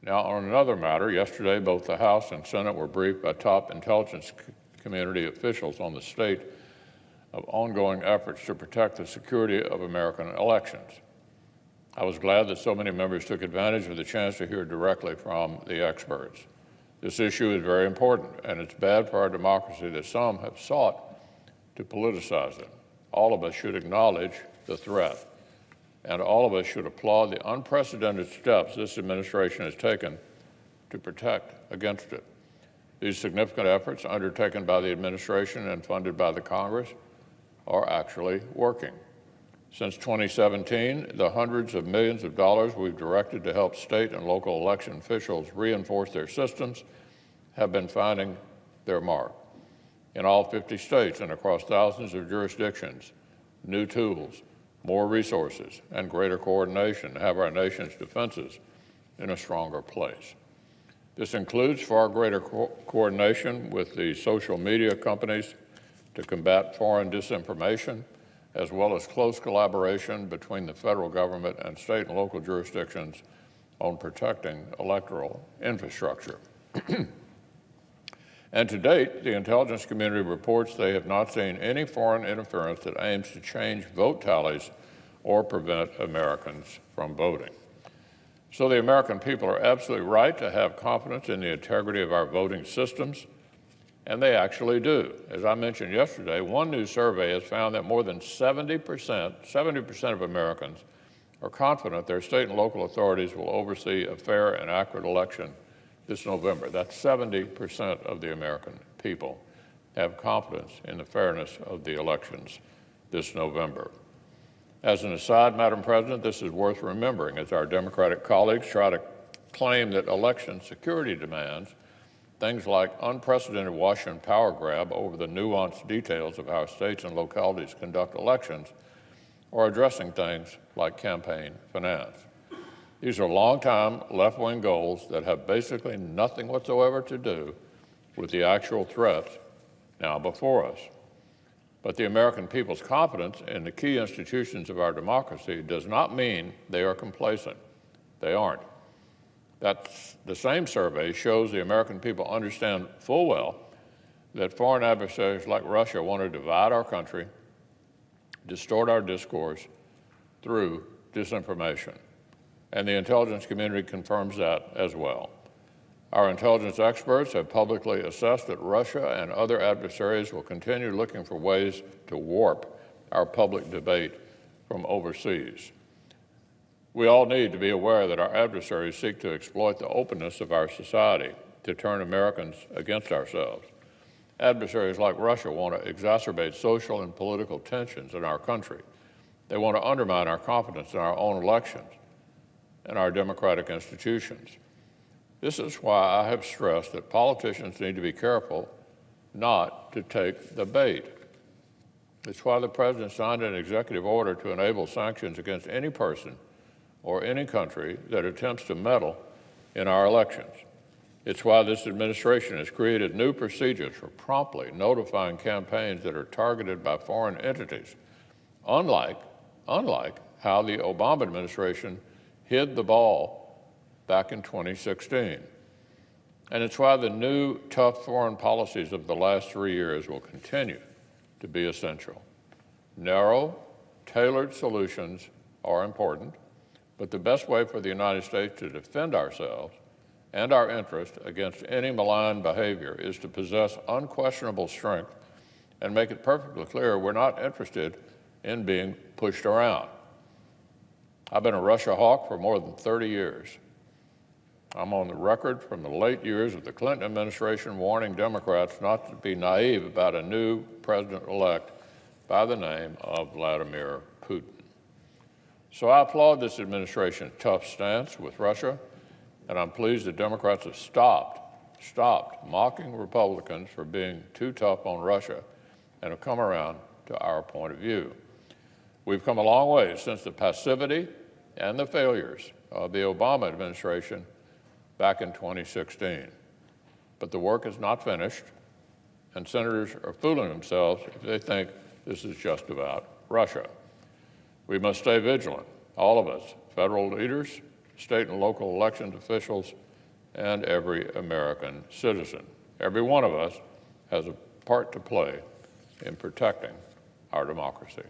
Now, on another matter, yesterday both the House and Senate were briefed by top intelligence community officials on the state of ongoing efforts to protect the security of American elections. I was glad that so many members took advantage of the chance to hear directly from the experts. This issue is very important, and it's bad for our democracy that some have sought to politicize it. All of us should acknowledge the threat, and all of us should applaud the unprecedented steps this administration has taken to protect against it. These significant efforts undertaken by the administration and funded by the Congress are actually working. Since 2017, the hundreds of millions of dollars we've directed to help state and local election officials reinforce their systems have been finding their mark. In all 50 states and across thousands of jurisdictions, new tools, more resources, and greater coordination have our nation's defenses in a stronger place. This includes far greater coordination with the social media companies to combat foreign disinformation, as well as close collaboration between the federal government and state and local jurisdictions on protecting electoral infrastructure. And to date, the intelligence community reports they have not seen any foreign interference that aims to change vote tallies or prevent Americans from voting. So the American people are absolutely right to have confidence in the integrity of our voting systems, and they actually do. As I mentioned yesterday, one new survey has found that more than 70% of Americans are confident their state and local authorities will oversee a fair and accurate election this November. That's 70% of the American people have confidence in the fairness of the elections this November. As an aside, Madam President, this is worth remembering as our Democratic colleagues try to claim that election security demands things like unprecedented Washington power grab over the nuanced details of how states and localities conduct elections, or addressing things like campaign finance. These are long-time left-wing goals that have basically nothing whatsoever to do with the actual threats now before us. But the American people's confidence in the key institutions of our democracy does not mean they are complacent. They aren't. The same survey shows the American people understand full well that foreign adversaries like Russia want to divide our country, distort our discourse through disinformation. And the intelligence community confirms that as well. Our intelligence experts have publicly assessed that Russia and other adversaries will continue looking for ways to warp our public debate from overseas. We all need to be aware that our adversaries seek to exploit the openness of our society to turn Americans against ourselves. Adversaries like Russia want to exacerbate social and political tensions in our country. They want to undermine our confidence in our own elections and our democratic institutions. This is why I have stressed that politicians need to be careful not to take the bait. It's why the President signed an executive order to enable sanctions against any person or any country that attempts to meddle in our elections. It's why this administration has created new procedures for promptly notifying campaigns that are targeted by foreign entities, unlike how the Obama administration hid the ball back in 2016. And it's why the new tough foreign policies of the last 3 years will continue to be essential. Narrow, tailored solutions are important, but the best way for the United States to defend ourselves and our interest against any malign behavior is to possess unquestionable strength and make it perfectly clear we're not interested in being pushed around. I've been a Russia hawk for more than 30 years. I'm on the record from the late years of the Clinton administration warning Democrats not to be naive about a new president-elect by the name of Vladimir Putin. So I applaud this administration's tough stance with Russia, and I'm pleased that Democrats have stopped mocking Republicans for being too tough on Russia and have come around to our point of view. We've come a long way since the passivity and the failures of the Obama administration back in 2016. But the work is not finished, and senators are fooling themselves if they think this is just about Russia. We must stay vigilant, all of us, federal leaders, state and local elections officials, and every American citizen. Every one of us has a part to play in protecting our democracy.